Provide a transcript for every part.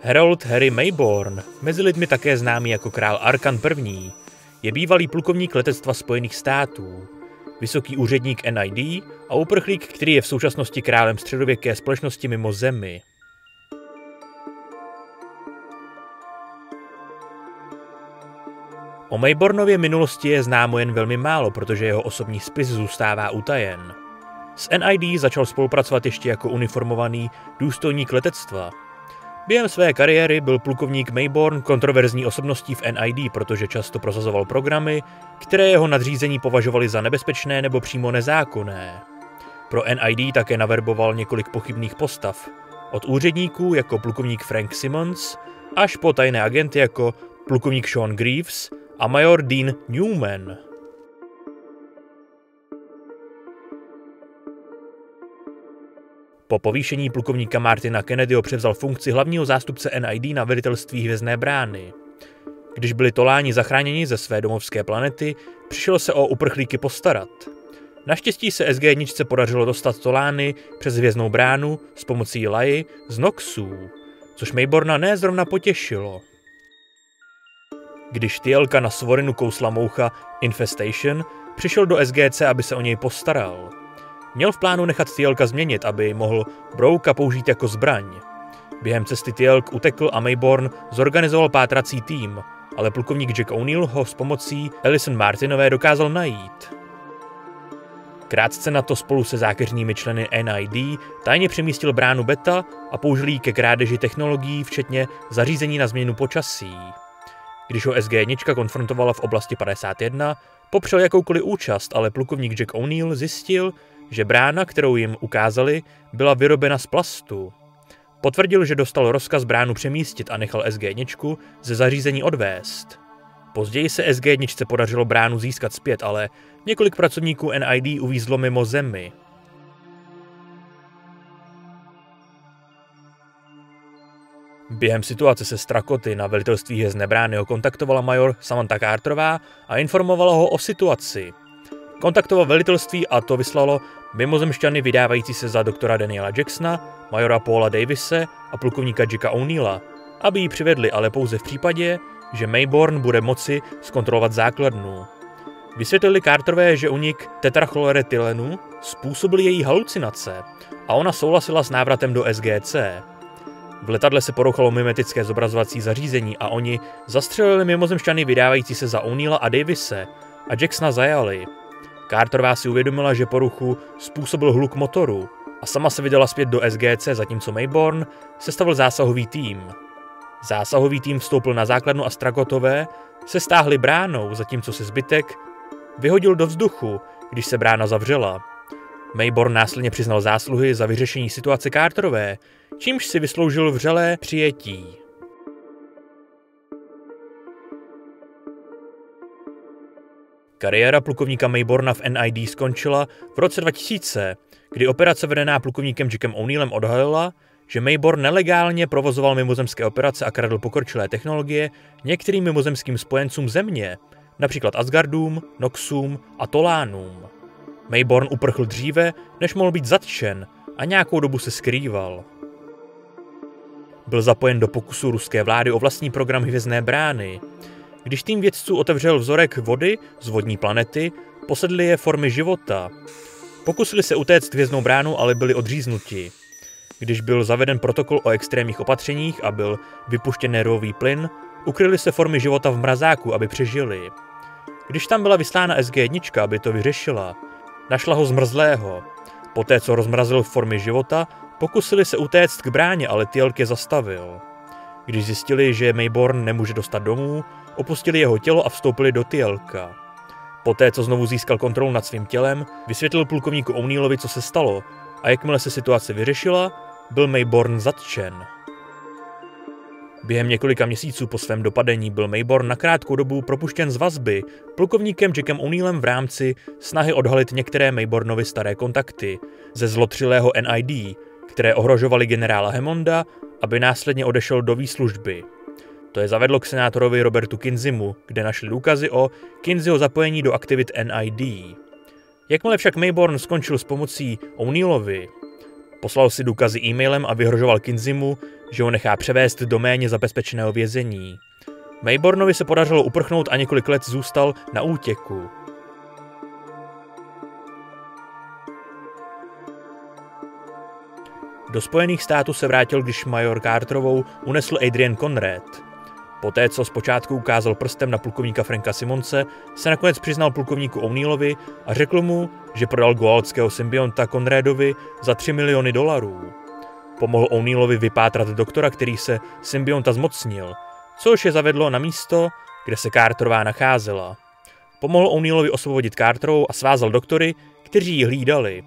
Harold Harry Mayborn, mezi lidmi také známý jako král Arkan I., je bývalý plukovník letectva Spojených států, vysoký úředník NID a uprchlík, který je v současnosti králem středověké společnosti mimo Zemi. O Maybornově minulosti je známo jen velmi málo, protože jeho osobní spis zůstává utajen. S NID začal spolupracovat ještě jako uniformovaný důstojník letectva. Během své kariéry byl plukovník Mayborn kontroverzní osobností v NID, protože často prosazoval programy, které jeho nadřízení považovali za nebezpečné nebo přímo nezákonné. Pro NID také naverboval několik pochybných postav, od úředníků jako plukovník Frank Simmons až po tajné agenty jako plukovník Sean Greaves a major Dean Newman. Po povýšení plukovníka Martina Kennedyho převzal funkci hlavního zástupce NID na velitelství Hvězdné brány. Když byli Toláni zachráněni ze své domovské planety, přišel se o uprchlíky postarat. Naštěstí se SG-1 podařilo dostat Tolány přes Hvězdnou bránu s pomocí Lai z Noxů, což Mayborna ne zrovna potěšilo. Když Tyelka na Svorinu kousla moucha Infestation, přišel do SGC, aby se o něj postaral. Měl v plánu nechat Tyelka změnit, aby mohl Brouka použít jako zbraň. Během cesty Tyelk utekl a Mayborn zorganizoval pátrací tým, ale plukovník Jack O'Neill ho s pomocí Ellison Martinové dokázal najít. Krátce na to spolu se zákeřnými členy NID tajně přemístil bránu Beta a použil ji ke krádeži technologií, včetně zařízení na změnu počasí. Když ho SG-1 konfrontovala v oblasti 51, popřel jakoukoliv účast, ale plukovník Jack O'Neill zjistil, že brána, kterou jim ukázali, byla vyrobena z plastu. Potvrdil, že dostal rozkaz bránu přemístit a nechal SG-1 ze zařízení odvést. Později se SG-1 podařilo bránu získat zpět, ale několik pracovníků NID uvízlo mimo Zemi. Během situace se Strakoty na velitelství Hvězdné brány ho kontaktovala major Samantha Carterová a informovala ho o situaci. Kontaktoval velitelství a to vyslalo mimozemšťany vydávající se za doktora Daniela Jacksona, majora Paula Davise a plukovníka Jacka O'Neilla, aby ji přivedli, ale pouze v případě, že Mayborn bude moci zkontrolovat základnu. Vysvětlili Carterové, že únik tetrachloroetylenu způsobil její halucinace a ona souhlasila s návratem do SGC. V letadle se porouchalo mimetické zobrazovací zařízení a oni zastřelili mimozemšťany vydávající se za O'Neilla a Davise a Jacksona zajali. Carterová si uvědomila, že poruchu způsobil hluk motoru a sama se vydala zpět do SGC, zatímco Mayborn sestavil zásahový tým. Zásahový tým vstoupil na základnu a Strakotové se stáhli bránou, zatímco se zbytek vyhodil do vzduchu, když se brána zavřela. Mayborn následně přiznal zásluhy za vyřešení situace Carterové, čímž si vysloužil vřelé přijetí. Kariéra plukovníka Mayborna v NID skončila v roce 2000, kdy operace vedená plukovníkem Jackem O'Neillem odhalila, že Mayborn nelegálně provozoval mimozemské operace a kradl pokročilé technologie některým mimozemským spojencům Země, například Asgardům, Noxům a Tolánům. Mayborn uprchl dříve, než mohl být zatčen, a nějakou dobu se skrýval. Byl zapojen do pokusu ruské vlády o vlastní program Hvězdné brány. Když tým vědců otevřel vzorek vody z vodní planety, posedli je formy života. Pokusili se utéct Hvězdnou bránu, ale byli odříznuti. Když byl zaveden protokol o extrémních opatřeních a byl vypuštěn nervový plyn, ukryli se formy života v mrazáku, aby přežili. Když tam byla vyslána SG-1, aby to vyřešila, našla ho zmrzlého. Poté, co rozmrazil formy života, pokusili se utéct k bráně, ale Tyelk je zastavil. Když zjistili, že Mayborn nemůže dostat domů, opustili jeho tělo a vstoupili do Tyelka. Poté, co znovu získal kontrolu nad svým tělem, vysvětlil plukovníku O'Neillovi, co se stalo, a jakmile se situace vyřešila, byl Mayborn zatčen. Během několika měsíců po svém dopadení byl Mayborn na krátkou dobu propuštěn z vazby plukovníkem Jackem O'Neillem v rámci snahy odhalit některé Maybornovy staré kontakty ze zlotřilého NID, které ohrožovaly generála Hammonda, aby následně odešel do výslužby. To je zavedlo k senátorovi Robertu Kinzimu, kde našli důkazy o Kinziho zapojení do aktivit NID. Jakmile však Mayborn skončil s pomocí O'Neillovi, Poslal si důkazy e-mailem a vyhrožoval Kinzimu, že ho nechá převést do méně zabezpečeného vězení. Maybornovi se podařilo uprchnout a několik let zůstal na útěku. Do Spojených států se vrátil, když major Carterovou unesl Adrian Conrad. Poté, co zpočátku ukázal prstem na plukovníka Franka Simonse, se nakonec přiznal plukovníku O'Neillovi a řekl mu, že prodal goa'aldského symbionta Conradovi za $3 miliony. Pomohl O'Neillovi vypátrat doktora, který se symbionta zmocnil, což je zavedlo na místo, kde se Carterová nacházela. Pomohl O'Neillovi osvobodit Carterovou a svázal doktory, kteří ji hlídali.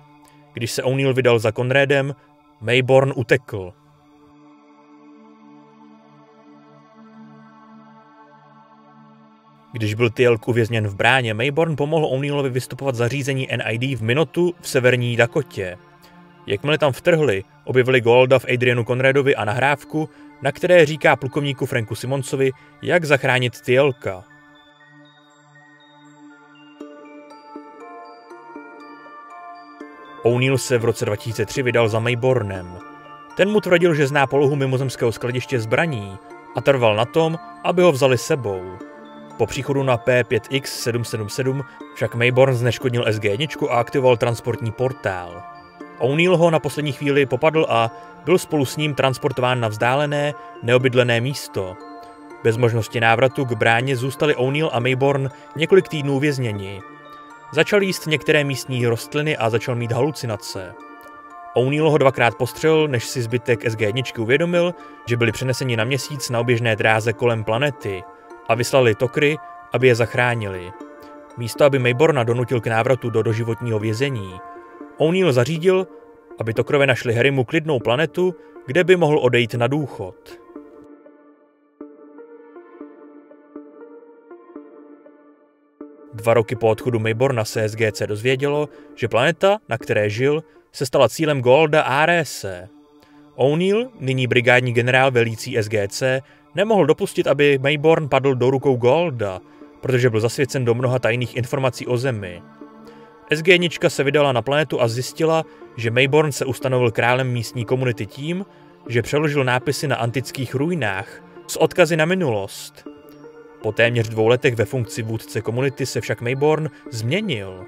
Když se O'Neill vydal za Conradem, Mayborn utekl. Když byl Teal'c uvězněn v bráně, Mayborn pomohl O'Neillovi vystupovat zařízení NID v Minotu v severní Dakotě. Jakmile tam vtrhli, objevili Goa'alda v Adrianu Conradovi a nahrávku, na které říká plukovníku Franku Simonsovi, jak zachránit Teal'ca. O'Neill se v roce 2003 vydal za Maybornem. Ten mu tvrdil, že zná polohu mimozemského skladiště zbraní a trval na tom, aby ho vzali sebou. Po příchodu na P5X777 však Mayborn zneškodnil SG-1 a aktivoval transportní portál. O'Neill ho na poslední chvíli popadl a byl spolu s ním transportován na vzdálené, neobydlené místo. Bez možnosti návratu k bráně zůstali O'Neill a Mayborn několik týdnů vězněni. Začal jíst některé místní rostliny a začal mít halucinace. O'Neill ho 2krát postřelil, než si zbytek SG-1 uvědomil, že byli přeneseni na Měsíc na oběžné dráze kolem planety a vyslali Tokry, aby je zachránili. Místo, aby Mayborna donutil k návratu do doživotního vězení, O'Neill zařídil, aby Tokrové našli Harrymu klidnou planetu, kde by mohl odejít na důchod. Dva roky po odchodu Mayborna se SGC dozvědělo, že planeta, na které žil, se stala cílem Goa'alda Arese. O'Neill, nyní brigádní generál velící SGC, nemohl dopustit, aby Mayborn padl do rukou Goa'alda, protože byl zasvěcen do mnoha tajných informací o Zemi. SG-1 se vydala na planetu a zjistila, že Mayborn se ustanovil králem místní komunity tím, že přeložil nápisy na antických ruinách s odkazy na minulost. Po téměř 2 letech ve funkci vůdce komunity se však Mayborn změnil.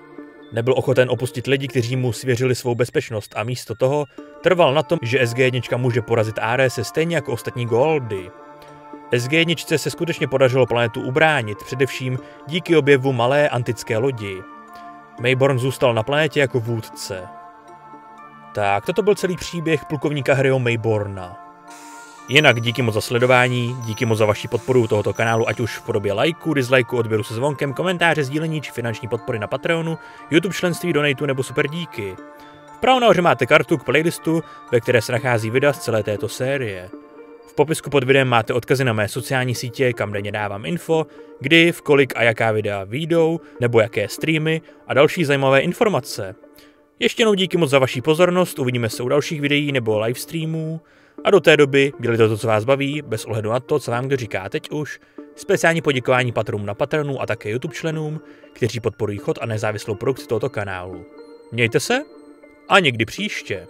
Nebyl ochoten opustit lidi, kteří mu svěřili svou bezpečnost a místo toho trval na tom, že SG-1 může porazit Arese stejně jako ostatní Goa'aldy. SG-1 se skutečně podařilo planetu ubránit, především díky objevu malé antické lodi. Mayborn zůstal na planetě jako vůdce. Tak, toto byl celý příběh plukovníka Harryho Mayborna. Jinak díky moc za sledování, díky moc za vaši podporu tohoto kanálu, ať už v podobě lajku, dislajku, odběru se zvonkem, komentáře, sdílení či finanční podpory na Patreonu, YouTube členství, donatu nebo super díky. Vpravo nahoře máte kartu k playlistu, ve které se nachází videa z celé této série. V popisku pod videem máte odkazy na mé sociální sítě, kam denně dávám info, kdy, v kolik a jaká videa vyjdou, nebo jaké streamy a další zajímavé informace. Ještě jednou díky moc za vaši pozornost, uvidíme se u dalších videí nebo livestreamů a do té doby dělejte to, co vás baví, bez ohledu na to, co vám kdo říká teď už. Speciální poděkování patronům na Patreonu a také YouTube členům, kteří podporují chod a nezávislou produkci tohoto kanálu. Mějte se a někdy příště.